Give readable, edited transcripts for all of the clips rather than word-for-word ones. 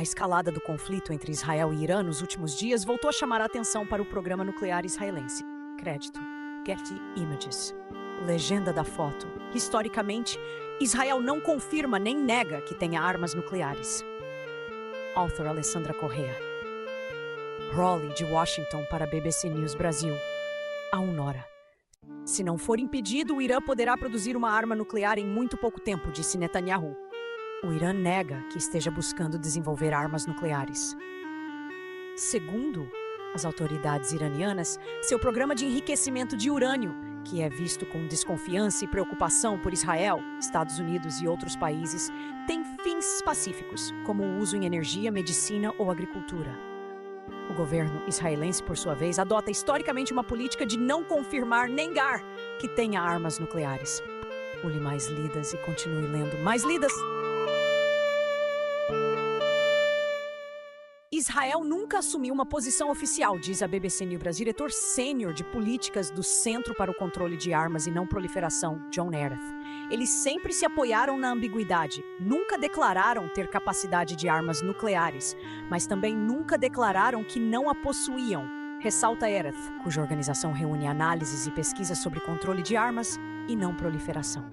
A escalada do conflito entre Israel e Irã nos últimos dias voltou a chamar a atenção para o programa nuclear israelense. Crédito: Getty Images. Legenda da foto. Historicamente, Israel não confirma nem nega que tenha armas nucleares. Author Alessandra Correa. Raleigh, de Washington, para a BBC News Brasil. A 1 hora. Se não for impedido, o Irã poderá produzir uma arma nuclear em muito pouco tempo, disse Netanyahu. O Irã nega que esteja buscando desenvolver armas nucleares. Segundo as autoridades iranianas, seu programa de enriquecimento de urânio, que é visto com desconfiança e preocupação por Israel, Estados Unidos e outros países, tem fins pacíficos, como o uso em energia, medicina ou agricultura. O governo israelense, por sua vez, adota historicamente uma política de não confirmar nem negar que tenha armas nucleares. Pule mais lidas e continue lendo mais lidas. Israel nunca assumiu uma posição oficial, diz a BBC News Brasil, diretor sênior de políticas do Centro para o Controle de Armas e Não Proliferação, John Ereth. Eles sempre se apoiaram na ambiguidade, nunca declararam ter capacidade de armas nucleares, mas também nunca declararam que não a possuíam, ressalta Ereth, cuja organização reúne análises e pesquisas sobre controle de armas e não proliferação.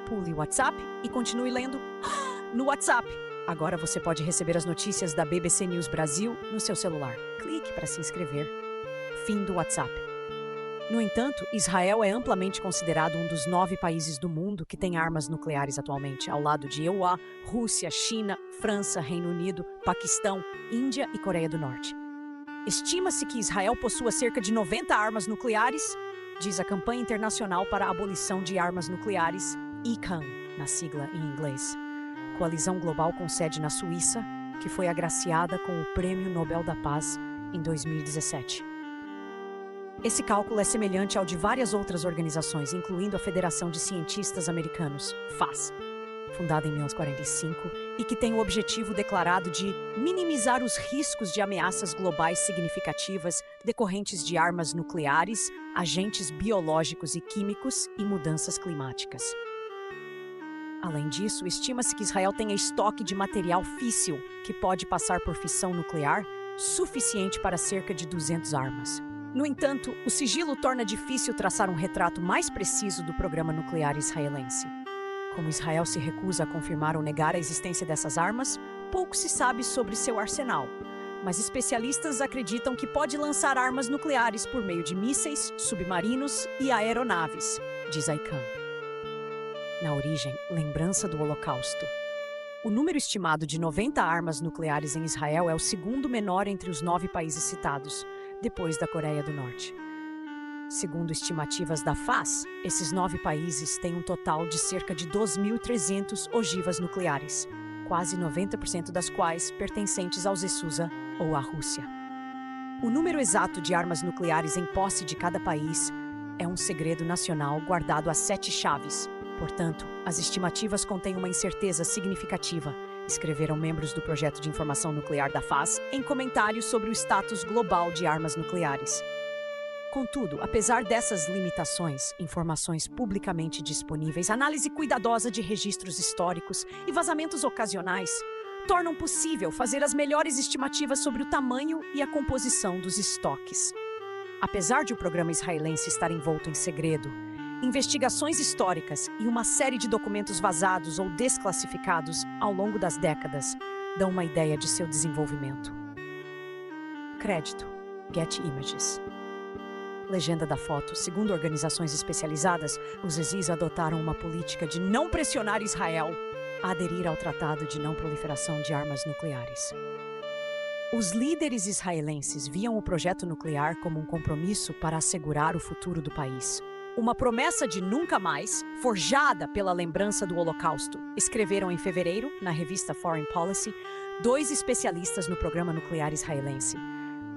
Pule o WhatsApp e continue lendo no WhatsApp. Agora você pode receber as notícias da BBC News Brasil no seu celular. Clique para se inscrever. Fim do WhatsApp. No entanto, Israel é amplamente considerado um dos 9 países do mundo que tem armas nucleares atualmente, ao lado de EUA, Rússia, China, França, Reino Unido, Paquistão, Índia e Coreia do Norte. Estima-se que Israel possua cerca de 90 armas nucleares, diz a Campanha Internacional para a Abolição de Armas Nucleares, ICAN, na sigla em inglês. Coalizão global com sede na Suíça, que foi agraciada com o Prêmio Nobel da Paz em 2017. Esse cálculo é semelhante ao de várias outras organizações, incluindo a Federação de Cientistas Americanos, FAS, fundada em 1945, e que tem o objetivo declarado de minimizar os riscos de ameaças globais significativas decorrentes de armas nucleares, agentes biológicos e químicos e mudanças climáticas. Além disso, estima-se que Israel tenha estoque de material físsil, que pode passar por fissão nuclear, suficiente para cerca de 200 armas. No entanto, o sigilo torna difícil traçar um retrato mais preciso do programa nuclear israelense. Como Israel se recusa a confirmar ou negar a existência dessas armas, pouco se sabe sobre seu arsenal. Mas especialistas acreditam que pode lançar armas nucleares por meio de mísseis, submarinos e aeronaves, diz a ICAN. Na origem, lembrança do Holocausto. O número estimado de 90 armas nucleares em Israel é o segundo menor entre os 9 países citados, depois da Coreia do Norte. Segundo estimativas da FAS, esses 9 países têm um total de cerca de 2.300 ogivas nucleares, quase 90% das quais pertencentes aos ESUSA ou à Rússia. O número exato de armas nucleares em posse de cada país é um segredo nacional guardado a 7 chaves. Portanto, as estimativas contêm uma incerteza significativa, escreveram membros do Projeto de Informação Nuclear da FAS em comentários sobre o status global de armas nucleares. Contudo, apesar dessas limitações, informações publicamente disponíveis, análise cuidadosa de registros históricos e vazamentos ocasionais tornam possível fazer as melhores estimativas sobre o tamanho e a composição dos estoques. Apesar de o programa israelense estar envolto em segredo, investigações históricas e uma série de documentos vazados ou desclassificados ao longo das décadas dão uma ideia de seu desenvolvimento. Crédito: Getty Images. Legenda da foto. Segundo organizações especializadas, os exis adotaram uma política de não pressionar Israel a aderir ao Tratado de Não Proliferação de Armas Nucleares. Os líderes israelenses viam o projeto nuclear como um compromisso para assegurar o futuro do país. Uma promessa de nunca mais, forjada pela lembrança do Holocausto, escreveram em fevereiro, na revista Foreign Policy, 2 especialistas no programa nuclear israelense,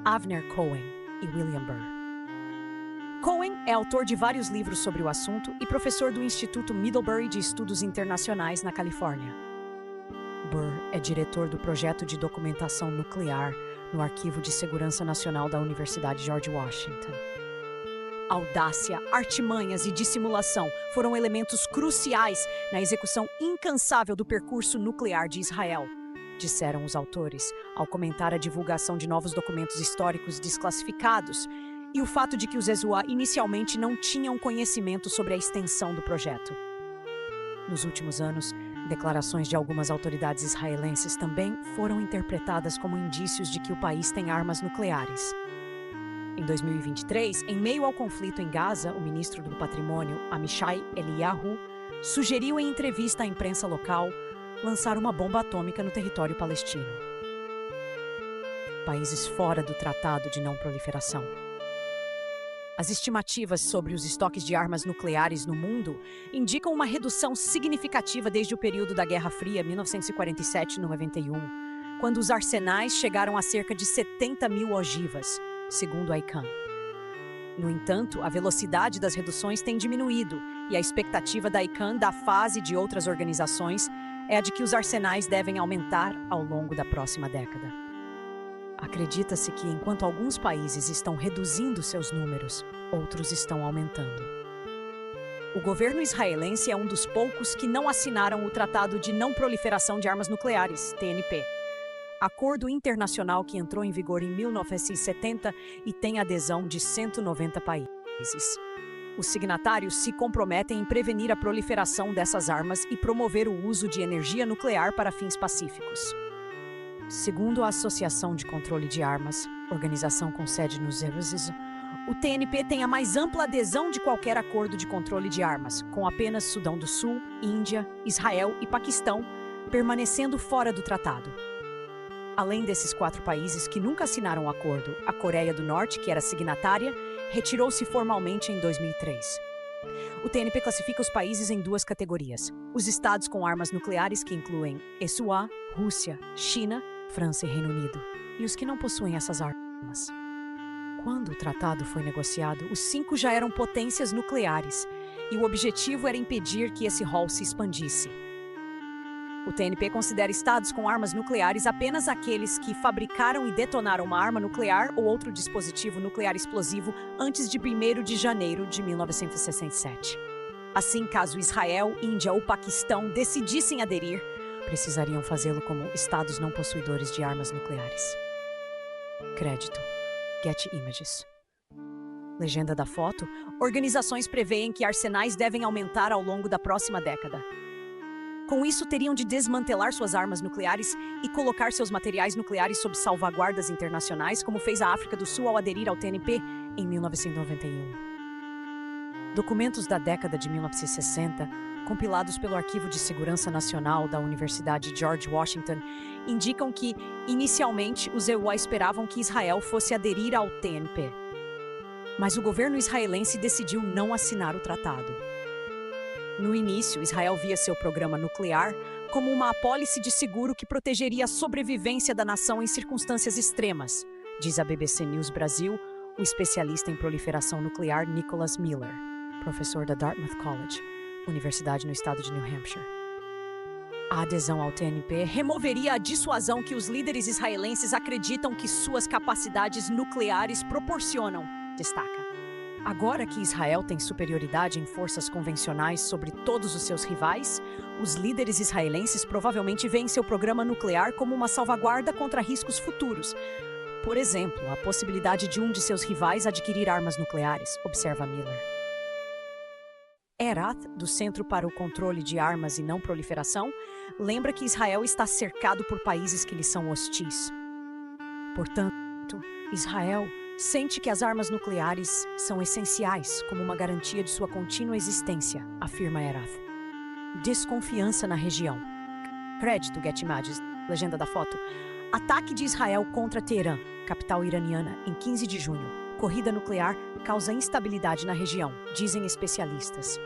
Avner Cohen e William Burr. Cohen é autor de vários livros sobre o assunto e professor do Instituto Middlebury de Estudos Internacionais na Califórnia. Burr é diretor do projeto de documentação nuclear no Arquivo de Segurança Nacional da Universidade George Washington. Audácia, artimanhas e dissimulação foram elementos cruciais na execução incansável do percurso nuclear de Israel, disseram os autores, ao comentar a divulgação de novos documentos históricos desclassificados e o fato de que os Hezbollah inicialmente não tinham conhecimento sobre a extensão do projeto. Nos últimos anos, declarações de algumas autoridades israelenses também foram interpretadas como indícios de que o país tem armas nucleares. Em 2023, em meio ao conflito em Gaza, o ministro do Patrimônio, Amichai Eliyahu, sugeriu em entrevista à imprensa local lançar uma bomba atômica no território palestino. Países fora do Tratado de Não Proliferação. As estimativas sobre os estoques de armas nucleares no mundo indicam uma redução significativa desde o período da Guerra Fria, 1947-91, quando os arsenais chegaram a cerca de 70 mil ogivas, segundo a ICAN. No entanto, a velocidade das reduções tem diminuído e a expectativa da ICAN da fase de outras organizações é a de que os arsenais devem aumentar ao longo da próxima década. Acredita-se que, enquanto alguns países estão reduzindo seus números, outros estão aumentando. O governo israelense é um dos poucos que não assinaram o Tratado de Não Proliferação de Armas Nucleares, TNP, acordo internacional que entrou em vigor em 1970 e tem adesão de 190 países. Os signatários se comprometem em prevenir a proliferação dessas armas e promover o uso de energia nuclear para fins pacíficos. Segundo a Associação de Controle de Armas, organização com sede nos Estados Unidos, o TNP tem a mais ampla adesão de qualquer acordo de controle de armas, com apenas Sudão do Sul, Índia, Israel e Paquistão permanecendo fora do tratado. Além desses 4 países que nunca assinaram o acordo, a Coreia do Norte, que era signatária, retirou-se formalmente em 2003. O TNP classifica os países em 2 categorias: os estados com armas nucleares, que incluem Hezbollah, Rússia, China, França e Reino Unido, e os que não possuem essas armas. Quando o tratado foi negociado, os 5 já eram potências nucleares, e o objetivo era impedir que esse rol se expandisse. O TNP considera estados com armas nucleares apenas aqueles que fabricaram e detonaram uma arma nuclear ou outro dispositivo nuclear explosivo antes de 1º de janeiro de 1967. Assim, caso Israel, Índia ou Paquistão decidissem aderir, precisariam fazê-lo como estados não possuidores de armas nucleares. Crédito: Getty Images. Legenda da foto: organizações preveem que arsenais devem aumentar ao longo da próxima década. Com isso, teriam de desmantelar suas armas nucleares e colocar seus materiais nucleares sob salvaguardas internacionais, como fez a África do Sul ao aderir ao TNP em 1991. Documentos da década de 1960, compilados pelo Arquivo de Segurança Nacional da Universidade George Washington, indicam que, inicialmente, os EUA esperavam que Israel fosse aderir ao TNP. Mas o governo israelense decidiu não assinar o tratado. No início, Israel via seu programa nuclear como uma apólice de seguro que protegeria a sobrevivência da nação em circunstâncias extremas, diz a BBC News Brasil o especialista em proliferação nuclear Nicholas Miller, professor da Dartmouth College, universidade no estado de New Hampshire. A adesão ao TNP removeria a dissuasão que os líderes israelenses acreditam que suas capacidades nucleares proporcionam, destaca. Agora que Israel tem superioridade em forças convencionais sobre todos os seus rivais, os líderes israelenses provavelmente veem seu programa nuclear como uma salvaguarda contra riscos futuros. Por exemplo, a possibilidade de um de seus rivais adquirir armas nucleares, observa Miller. Erath, do Centro para o Controle de Armas e Não Proliferação, lembra que Israel está cercado por países que lhe são hostis. Portanto, Israel sente que as armas nucleares são essenciais como uma garantia de sua contínua existência, afirma Erath. Desconfiança na região. Crédito: Getty Images. Legenda da foto: ataque de Israel contra Teherã, capital iraniana, em 15 de junho. Corrida nuclear causa instabilidade na região, dizem especialistas.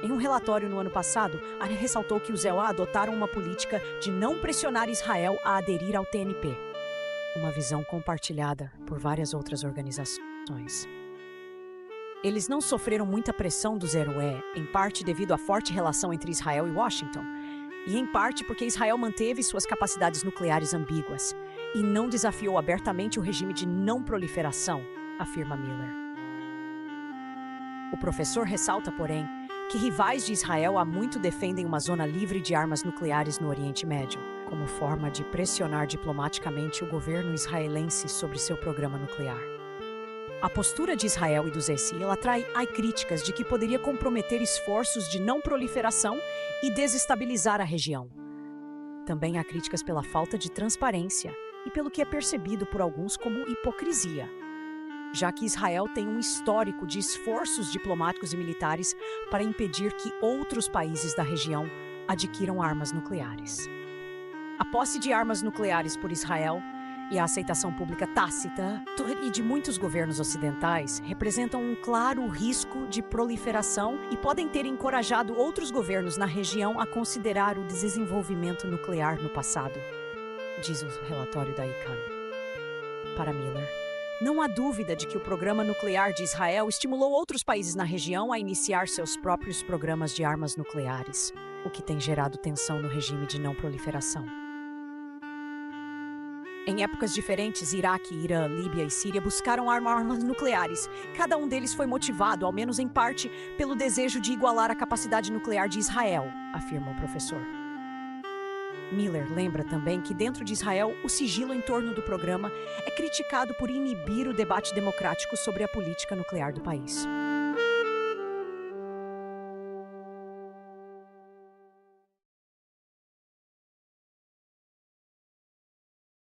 Em um relatório no ano passado, a ANE ressaltou que os EUA adotaram uma política de não pressionar Israel a aderir ao TNP. Uma visão compartilhada por várias outras organizações. Eles não sofreram muita pressão dos EUA, em parte devido à forte relação entre Israel e Washington, e em parte porque Israel manteve suas capacidades nucleares ambíguas e não desafiou abertamente o regime de não proliferação, afirma Miller. O professor ressalta, porém, que rivais de Israel há muito defendem uma zona livre de armas nucleares no Oriente Médio, como forma de pressionar diplomaticamente o governo israelense sobre seu programa nuclear. A postura de Israel e do ZSI atrai críticas de que poderia comprometer esforços de não proliferação e desestabilizar a região. Também há críticas pela falta de transparência e pelo que é percebido por alguns como hipocrisia, já que Israel tem um histórico de esforços diplomáticos e militares para impedir que outros países da região adquiram armas nucleares. A posse de armas nucleares por Israel e a aceitação pública tácita e de muitos governos ocidentais representam um claro risco de proliferação e podem ter encorajado outros governos na região a considerar o desenvolvimento nuclear no passado, diz o relatório da ICAN. Para Miller, não há dúvida de que o programa nuclear de Israel estimulou outros países na região a iniciar seus próprios programas de armas nucleares, o que tem gerado tensão no regime de não proliferação. Em épocas diferentes, Iraque, Irã, Líbia e Síria buscaram armas nucleares. Cada um deles foi motivado, ao menos em parte, pelo desejo de igualar a capacidade nuclear de Israel, afirma o professor. Miller lembra também que dentro de Israel, o sigilo em torno do programa é criticado por inibir o debate democrático sobre a política nuclear do país.